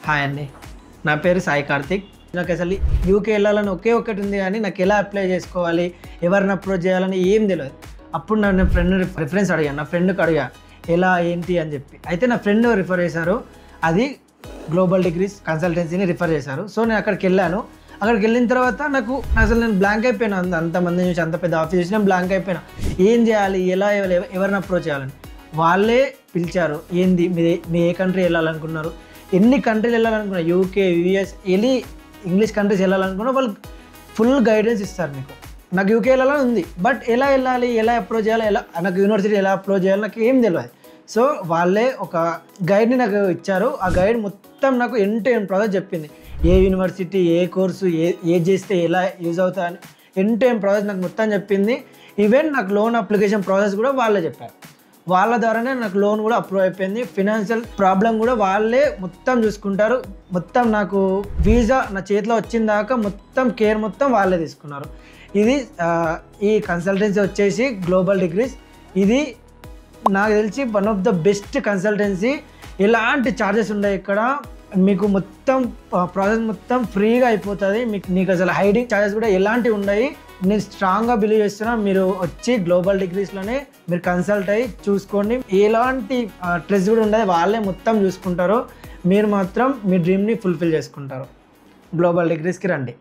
Hi అండి, నా పేరు సాయి కార్తిక్. నాకు అసలు యూకే వెళ్ళాలని ఒకే ఒక్కటి ఉంది, కానీ నాకు ఎలా అప్లై చేసుకోవాలి, ఎవరిని అప్రోచ్ చేయాలని ఏం తెలియదు. అప్పుడు నా ఫ్రెండ్ రిఫరెన్స్ అడిగాను, నా ఫ్రెండ్కి అడిగా ఎలా ఏంటి అని చెప్పి. అయితే నా ఫ్రెండ్ రిఫర్ చేశారు, అది గ్లోబల్ డిగ్రీస్ కన్సల్టెన్సీని రిఫర్ చేశారు. సో నేను అక్కడికి వెళ్ళాను. అక్కడికి వెళ్ళిన తర్వాత నాకు అసలు నేను బ్లాంక్ అయిపోయినా. అంతమంది నుంచి అంత పెద్ద ఆఫీస్ చూసి నేను బ్లాంక్ అయిపోయినా. ఏం చేయాలి, ఎలా ఎవరిని అప్రోచ్ చేయాలని వాళ్ళే పిలిచారు. ఏంది మీ ఏ కంట్రీ వెళ్ళాలనుకున్నారు, ఎన్ని కంట్రీలు వెళ్ళాలనుకున్నారు, యూకే, యూఎస్, ఇంగ్లీష్ కంట్రీస్ వెళ్ళాలనుకున్నా వాళ్ళు ఫుల్ గైడెన్స్ ఇస్తారు మీకు. నాకు యూకే వెళ్ళాలని ఉంది, బట్ ఎలా వెళ్ళాలి, ఎలా అప్రోచ్ చేయాలి, నాకు యూనివర్సిటీ ఎలా అప్రోచ్ చేయాలి నాకు ఏం తెలియదు. సో వాళ్ళే ఒక గైడ్ని నాకు ఇచ్చారు. ఆ గైడ్ మొత్తం నాకు ఎండ్ టు ఎండ్ ప్రాసెస్ చెప్పింది. ఏ యూనివర్సిటీ, ఏ కోర్సు, ఏ చేస్తే ఎలా యూజ్ అవుతా అని ఎండ్ టు ఎండ్ ప్రాసెస్ నాకు మొత్తం చెప్పింది. ఈవెన్ నాకు లోన్ అప్లికేషన్ ప్రాసెస్ కూడా వాళ్ళే చెప్పారు. వాళ్ళ ద్వారానే నాకు లోన్ కూడా అప్రూవ్ అయిపోయింది. ఫినాన్షియల్ ప్రాబ్లం కూడా వాళ్ళే మొత్తం చూసుకుంటారు. మొత్తం నాకు వీసా నా చేతిలో వచ్చిన దాకా మొత్తం కేర్ మొత్తం వాళ్ళే తీసుకున్నారు. ఇది ఈ కన్సల్టెన్సీ వచ్చేసి గ్లోబల్ డిగ్రీస్. ఇది నాకు తెలిసి one of the best consultancy. ఎలాంటి ఛార్జెస్ ఉన్నాయి ఇక్కడ, మీకు మొత్తం ప్రాసెస్ మొత్తం ఫ్రీగా అయిపోతుంది. మీకు అసలు హైడింగ్ ఛార్జెస్ కూడా ఎలాంటివి ఉన్నాయి. నేను స్ట్రాంగ్గా బిలీవ్ చేస్తున్నా, మీరు వచ్చి గ్లోబల్ డిగ్రీస్లోనే మీరు కన్సల్ట్ అయ్యి చూసుకోండి. ఎలాంటి స్ట్రెస్ కూడా ఉండదు, వాళ్ళే మొత్తం చూసుకుంటారు. మీరు మాత్రం మీ డ్రీమ్ని ఫుల్ఫిల్ చేసుకుంటారు. గ్లోబల్ డిగ్రీస్కి రండి.